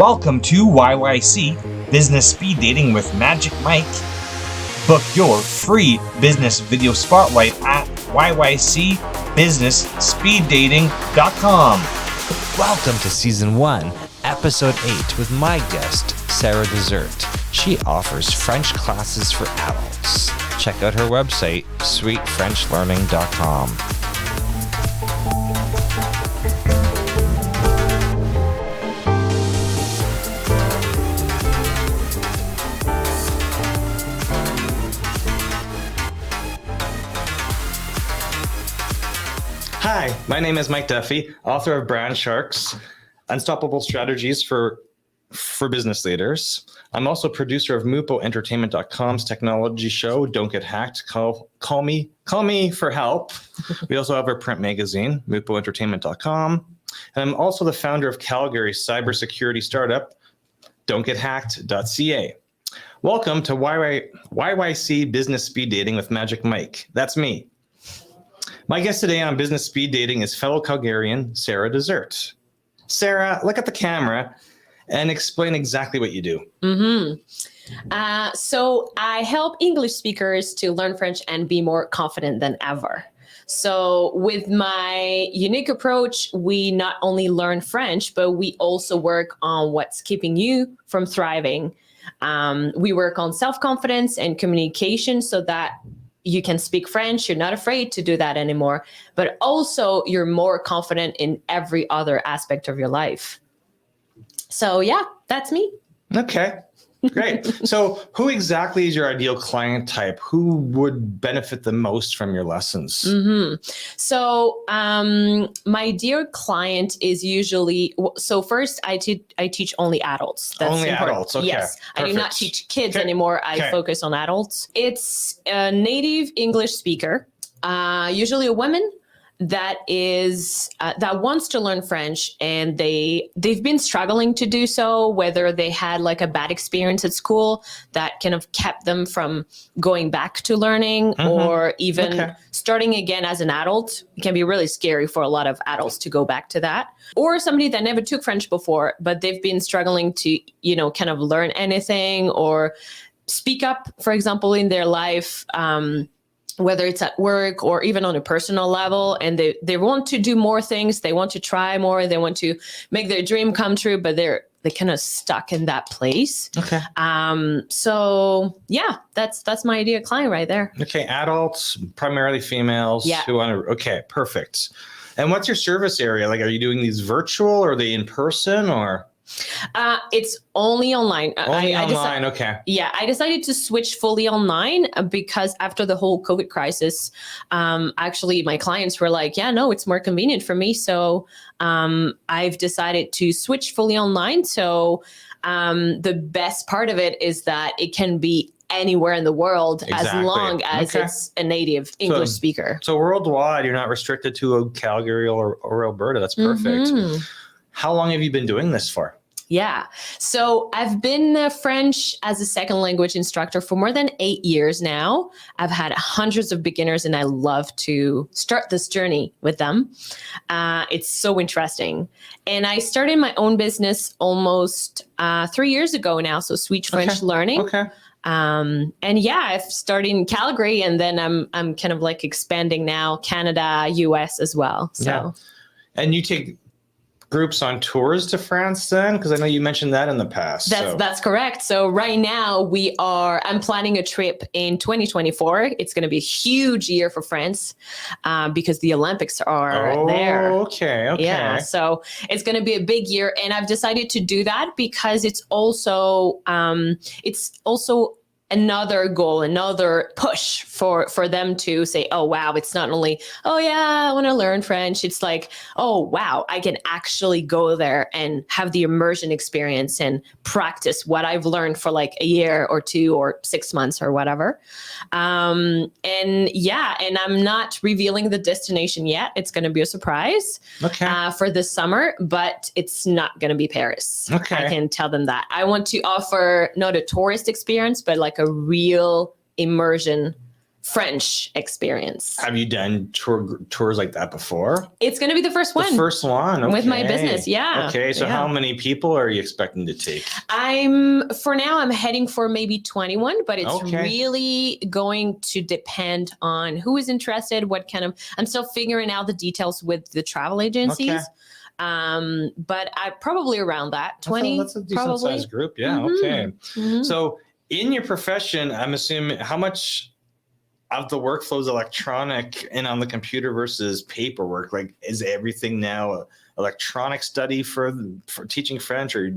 Welcome to YYC Business Speed Dating with Magic Mike. Book your free business video spotlight at YYCBusinessSpeedDating.com. Welcome to Season 1, Episode 8 with my guest, Sarah Dessert. She offers French classes for adults. Check out her website, sweetfrenchlearning.com. Hi, my name is Mike Duffy, author of Brand Sharks, Unstoppable Strategies for Business Leaders. I'm also producer of MupoEntertainment.com's technology show, Don't Get Hacked. Call me for help. We also have our print magazine, MupoEntertainment.com. And I'm also the founder of Calgary Cybersecurity Startup, DontGetHacked.ca. Welcome to YYC Business Speed Dating with Magic Mike. That's me. My guest today on Business Speed Dating is fellow Calgarian, Sarah Dessert. Sarah, look at the camera and explain exactly what you do. So I help English speakers to learn French and be more confident than ever. So with my unique approach, we not only learn French, but we also work on what's keeping you from thriving. We work on self-confidence and communication so that you can speak French. You're not afraid to do that anymore, but also you're more confident in every other aspect of your life. So yeah, that's me. Okay, great. So who exactly is your ideal client type? Who would benefit the most from your lessons? So my ideal client is usually, so first I teach only adults. That's only important. Adults, okay. Yes, Perfect. I do not teach kids anymore. I focus on adults. It's a native English speaker, usually a woman that is that wants to learn French, and they've been struggling to do so, whether they had like a bad experience at school that kind of kept them from going back to learning, or even starting again as an adult. It can be really scary for a lot of adults to go back to that. Or somebody that never took French before, but they've been struggling to, kind of learn anything or speak up, for example, in their life, whether it's at work or even on a personal level, and they want to do more things, they want to try more, they want to make their dream come true, but they're kind of stuck in that place. Okay. So yeah, that's my ideal client right there. Okay, adults, primarily females. Yeah. Who want to, okay, perfect. And what's your service area? Like, are you doing these virtual, or are they in person, or? It's only online. Only online, okay. Yeah, I decided to switch fully online because after the whole COVID crisis, actually my clients were like, yeah, no, it's more convenient for me. So I've decided to switch fully online. So the best part of it is that it can be anywhere in the world, as long as it's a native English speaker. So worldwide, you're not restricted to Calgary or Alberta. That's perfect. How long have you been doing this for? Yeah. So I've been French as a second language instructor for more than 8 years now. I've had hundreds of beginners, and I love to start this journey with them. It's so interesting. And I started my own business almost 3 years ago now. So Sweet French Learning. Okay. And yeah, I've started in Calgary, and then I'm kind of like expanding now, Canada, US as well. So. Yeah. And you take groups on tours to France then? Because I know you mentioned that in the past. That's correct. So right now I'm planning a trip in 2024. It's going to be a huge year for France because the Olympics are there. Okay. Yeah. So it's going to be a big year. And I've decided to do that because it's also another goal, another push for them to say, oh, wow, it's not only, oh, yeah, I want to learn French. It's like, oh, wow, I can actually go there and have the immersion experience and practice what I've learned for like a year or 2 or 6 months or whatever. And I'm not revealing the destination yet. It's going to be a surprise for this summer, but it's not going to be Paris. Okay. I can tell them that. I want to offer not a tourist experience, but like a real immersion French experience. Have you done tours like that before? It's going to be the first one. The first one, okay. With my business, yeah. Okay, so how many people are you expecting to take? For now, I'm heading for maybe 21, but it's really going to depend on who is interested, I'm still figuring out the details with the travel agencies. Okay. But I probably around that 20. That's a decent sized group. Yeah. Okay. Mm-hmm. So in your profession, I'm assuming how much of the workflow is electronic and on the computer versus paperwork? Like, is everything now electronic study for teaching French, or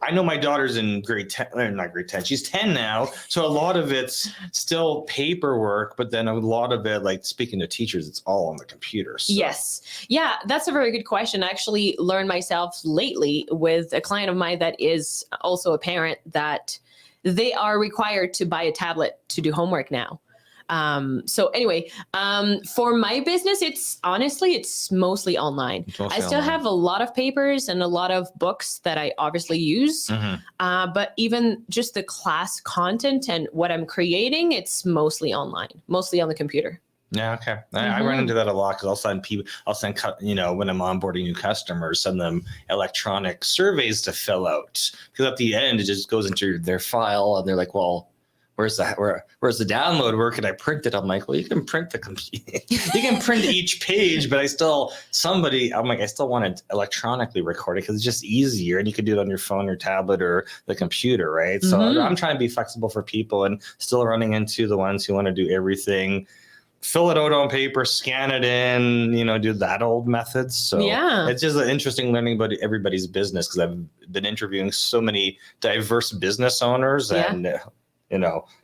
I know my daughter's in grade 10, not grade 10, she's 10 now. So a lot of it's still paperwork, but then a lot of it, like speaking to teachers, it's all on the computer. So. Yes. Yeah, that's a very good question. I actually learned myself lately with a client of mine that is also a parent that they are required to buy a tablet to do homework now. So anyway, for my business, it's mostly online. I still have a lot of papers and a lot of books that I obviously use. But even just the class content and what I'm creating, it's mostly online, mostly on the computer. Yeah. Okay. I run into that a lot because I'll send, when I'm onboarding new customers, send them electronic surveys to fill out, because at the end, it just goes into their file and they're like, well, where's the download? Where can I print it? I'm like, well, you can print you can print each page, but I still want it electronically recorded because it's just easier, and you can do it on your phone or tablet or the computer, right? So I'm trying to be flexible for people, and still running into the ones who want to do everything, fill it out on paper, scan it in, do that old methods. So it's just interesting learning about everybody's business, because I've been interviewing so many diverse business owners, and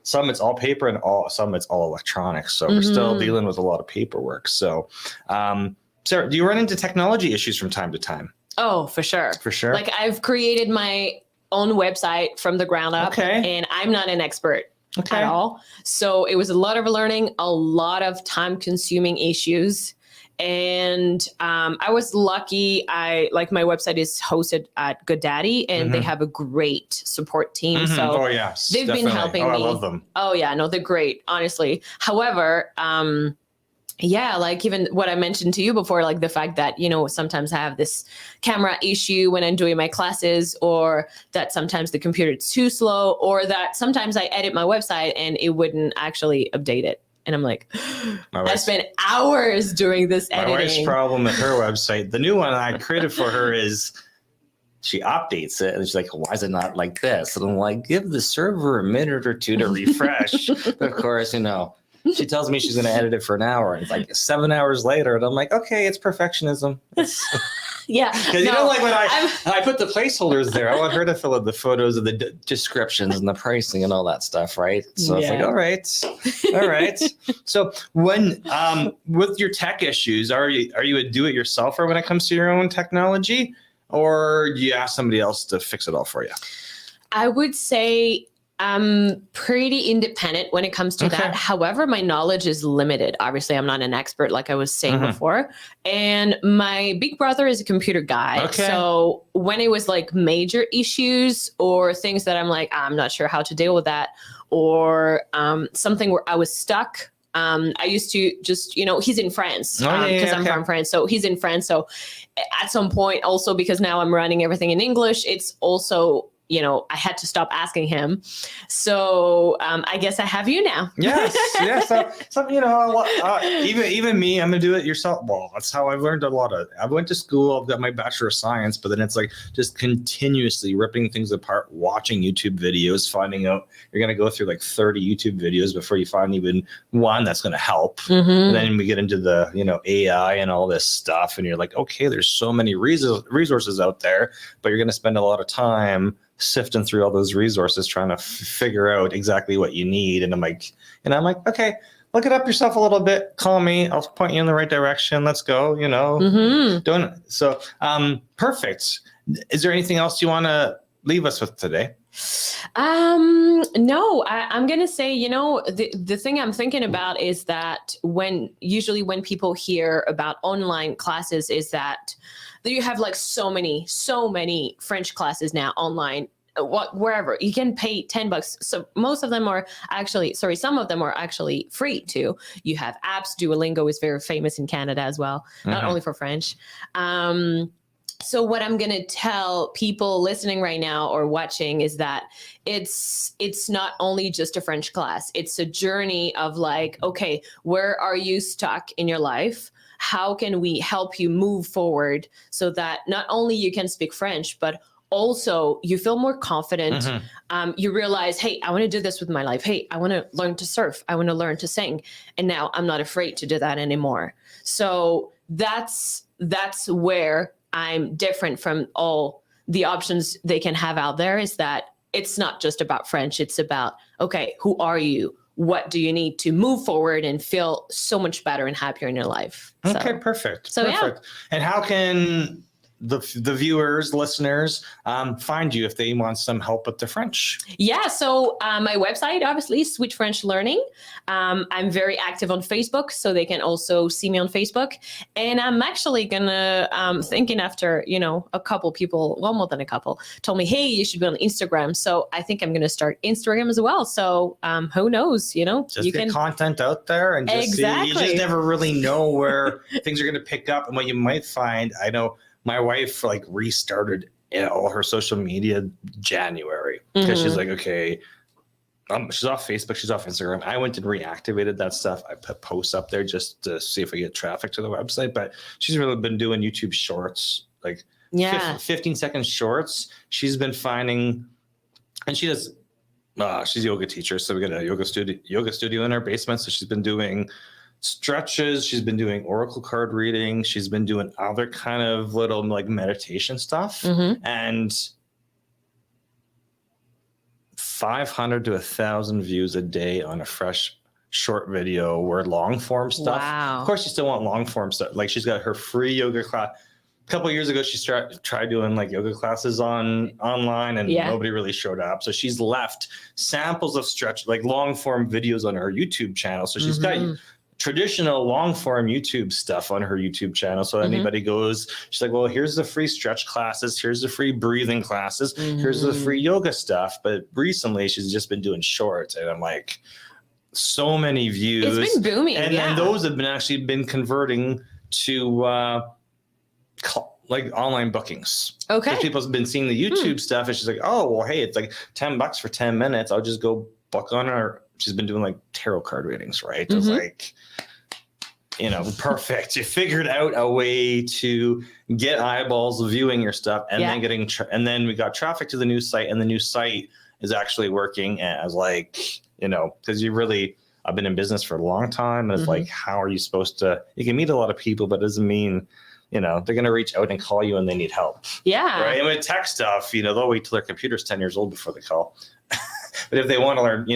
some it's all paper and some it's all electronic. So we're still dealing with a lot of paperwork. So, Sarah, do you run into technology issues from time to time? Oh, for sure. For sure. Like, I've created my own website from the ground up, and I'm not an expert. At all. So it was a lot of learning, a lot of time consuming issues. And I was lucky. My website is hosted at GoDaddy, and they have a great support team. So they've been helping me. I love them. Oh yeah, no, they're great, honestly. However, even what I mentioned to you before, like the fact that, sometimes I have this camera issue when I'm doing my classes, or that sometimes the computer is too slow, or that sometimes I edit my website and it wouldn't actually update it. And I'm like, I spent hours doing this editing. My wife's problem with her website, the new one I created for her, is she updates it and she's like, why is it not like this? And I'm like, give the server a minute or two to refresh. But of course, she tells me she's going to edit it for an hour, and it's like 7 hours later, and I'm like, okay, it's perfectionism. Yeah. Because you don't like when I put the placeholders there. I want her to fill in the photos of the descriptions and the pricing and all that stuff, right? So it's like, all right. So when with your tech issues, are you a do-it-yourselfer when it comes to your own technology, or do you ask somebody else to fix it all for you? I would say I'm pretty independent when it comes to that. However, my knowledge is limited. Obviously, I'm not an expert, like I was saying before. And my big brother is a computer guy. So when it was like major issues or things that I'm like, I'm not sure how to deal with that, or something where I was stuck, I used to just, he's in France because I'm from France. So he's in France. So at some point also, because now I'm running everything in English, it's also, I had to stop asking him. So I guess I have you now. Yes. So even me, I'm gonna do it yourself. Well, that's how I've learned a lot of. I went to school. I've got my Bachelor of Science, but then it's like just continuously ripping things apart, watching YouTube videos, finding out you're gonna go through like 30 YouTube videos before you find even one that's gonna help. And then we get into the AI and all this stuff, and you're like, okay, there's so many resources out there, but you're gonna spend a lot of time sifting through all those resources trying to figure out exactly what you need. And I'm like, okay, look it up yourself a little bit. Call me. I'll point you in the right direction. Let's go. Perfect. Is there anything else you want to leave us with today? No, I'm going to say, the thing I'm thinking about is that usually when people hear about online classes, is that you have like so many French classes now online. wherever you can pay $10. So most of them are actually, some of them are actually free too. You have apps. Duolingo is very famous in Canada as well, not only for French. So what I'm going to tell people listening right now or watching is that it's not only just a French class. It's a journey of like, okay, where are you stuck in your life? How can we help you move forward so that not only you can speak French, but also you feel more confident. You realize, hey, I want to do this with my life. Hey, I want to learn to surf. I want to learn to sing. And now I'm not afraid to do that anymore. So that's where I'm different from all the options they can have out there, is that it's not just about French. It's about, okay, who are you? What do you need to move forward and feel so much better and happier in your life? Okay, perfect. So perfect. Yeah. And how can the viewers, listeners, find you if they want some help with the French? Yeah, so my website, obviously, Switch French Learning. I'm very active on Facebook, so they can also see me on Facebook. And I'm actually gonna thinking after, a couple people, well, more than a couple, told me, hey, you should be on Instagram. So I think I'm gonna start Instagram as well. So who knows, just you get can content out there and just exactly. See, you just never really know where things are gonna pick up and what you might find. I know my wife restarted all her social media January because she's like, okay, she's off Facebook, she's off Instagram. I went and reactivated that stuff. I put posts up there just to see if we get traffic to the website, but she's really been doing YouTube shorts, 15-second shorts. She's been finding, and she does, she's a yoga teacher. So we got a yoga studio in our basement. So she's been doing stretches, she's been doing oracle card reading, she's been doing other kind of little meditation stuff, and 500 to 1,000 views a day on a fresh short video or long form stuff. Wow. Of course you still want long form stuff. She's got her free yoga class. A couple of years ago she tried doing yoga classes online, and nobody really showed up, so she's left samples of stretch long form videos on her YouTube channel. So she's got traditional long form YouTube stuff on her YouTube channel. So anybody goes, she's like, well, here's the free stretch classes. Here's the free breathing classes. Here's the free yoga stuff. But recently she's just been doing shorts. And I'm like, so many views. It's been booming. And those have been converting to online bookings. Okay. Because people have been seeing the YouTube stuff. And she's like, oh, well, hey, it's $10 for 10 minutes. I'll just go book on her. She's been doing tarot card readings, right? It's perfect. You figured out a way to get eyeballs viewing your stuff, and then getting, and then we got traffic to the new site, and the new site is actually working as because I've been in business for a long time, and it's how are you supposed to? You can meet a lot of people, but it doesn't mean they're going to reach out and call you when they need help. Yeah. Right. And with tech stuff, they'll wait till their computer's 10 years old before they call. But if they want to learn,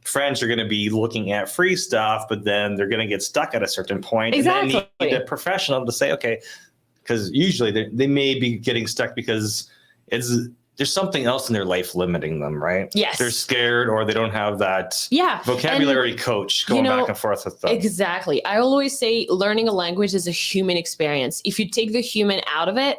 French are going to be looking at free stuff, but then they're going to get stuck at a certain point. Exactly. And they need a professional to say, okay, because usually they may be getting stuck because there's something else in their life limiting them, right? Yes. They're scared, or they don't have that vocabulary coach going back and forth with them. Exactly. I always say learning a language is a human experience. If you take the human out of it,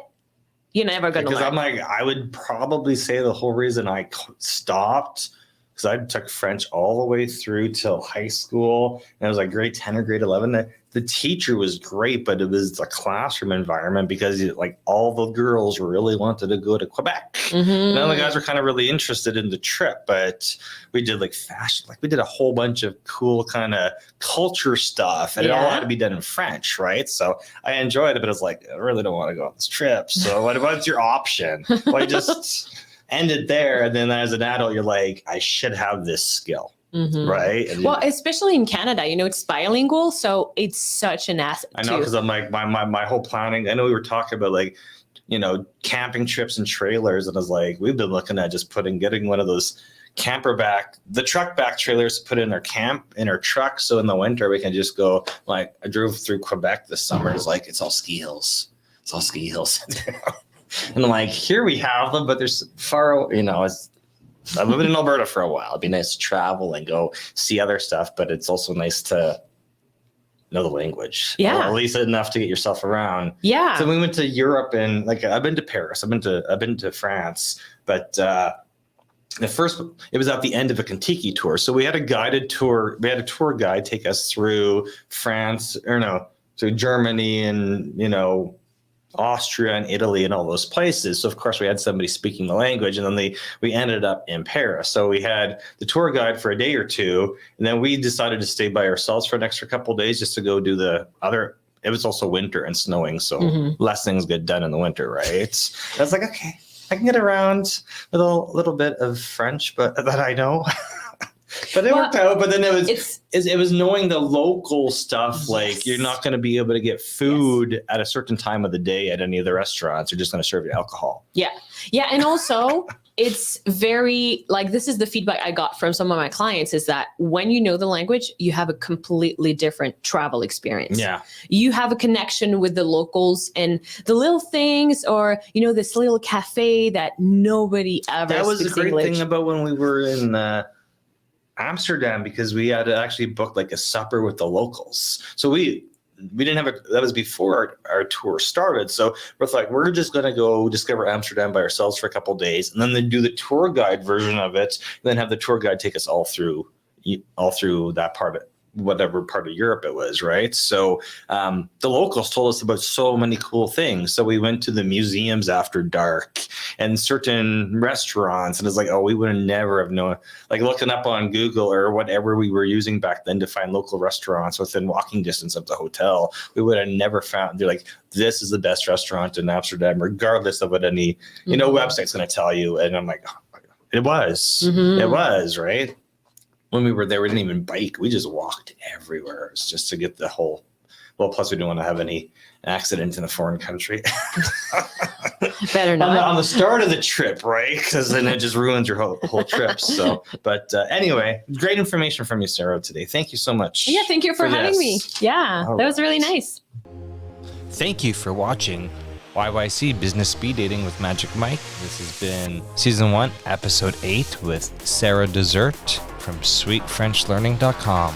you're never going to learn. Because I would probably say the whole reason I stopped, because I took French all the way through till high school, and it was grade 10 or grade 11. The teacher was great, but it was a classroom environment because all the girls really wanted to go to Quebec. None of the guys were kind of really interested in the trip, but we did fashion, we did a whole bunch of cool kind of culture stuff, and it all had to be done in French, right? So I enjoyed it, but it's I really don't want to go on this trip. So what's your option? Well, I just ended there, and then as an adult, you're I should have this skill. Right. And well, especially in Canada, it's bilingual. So it's such an asset. I know, because I'm my whole planning. I know we were talking about camping trips and trailers. And I was we've been looking at just getting one of those the truck back trailers to put in our truck. So in the winter, we can just go I drove through Quebec this summer. It's it's all ski hills. It's all ski hills. And I'm here we have them, but there's far, I've lived in Alberta for a while. It'd be nice to travel and go see other stuff, but it's also nice to know the language. Yeah. Or at least enough to get yourself around. Yeah. So we went to Europe, and like I've been to Paris, I've been to France, but it was at the end of a Kentucky tour. So we had a guided tour. We had a tour guide take us through France, through Germany and, Austria and Italy and all those places. So of course we had somebody speaking the language, and then we ended up in Paris. So we had the tour guide for a day or two, and then we decided to stay by ourselves for an extra couple of days just to go do the other. It was also winter and snowing, so less things get done in the winter, right? I was like, okay, I can get around with a little bit of French, but that I know. But it worked out. But then it was knowing the local stuff. Like you're not going to be able to get food at a certain time of the day at any of the restaurants. They're just going to serve you alcohol. Yeah. Yeah. And also it's very like, this is the feedback I got from some of my clients, is that when you know the language, you have a completely different travel experience. Yeah. You have a connection with the locals and the little things, or, this little cafe that nobody ever That was the great English. thing about when we were in Amsterdam, because we had to actually book like a supper with the locals. So we didn't have that was before our tour started. So we're just going to go discover Amsterdam by ourselves for a couple of days, and then they do the tour guide version of it, and then have the tour guide take us all through that part of whatever part of Europe it was, right? So the locals told us about so many cool things. So we went to the museums after dark and certain restaurants, and it's like, oh, we would never have known, like looking up on Google or whatever we were using back then to find local restaurants within walking distance of the hotel. We would have never found, they're like, this is the best restaurant in Amsterdam, regardless of what any, website's going to tell you. And I'm like, oh, it was, right? When we were there, we didn't even bike. We just walked everywhere. It's just to get the whole. Well, plus we didn't want to have any accident in a foreign country. Better not. On the start of the trip, right? Because then it just ruins your whole trip. So, but anyway, great information from you, Sarah, today. Thank you so much. Yeah, thank you for having me. Yeah, that was really nice. Thank you for watching YYC Business Speed Dating with Magic Mike. This has been Season 1, Episode 8 with Sarah Dessert from SweetFrenchLearning.com.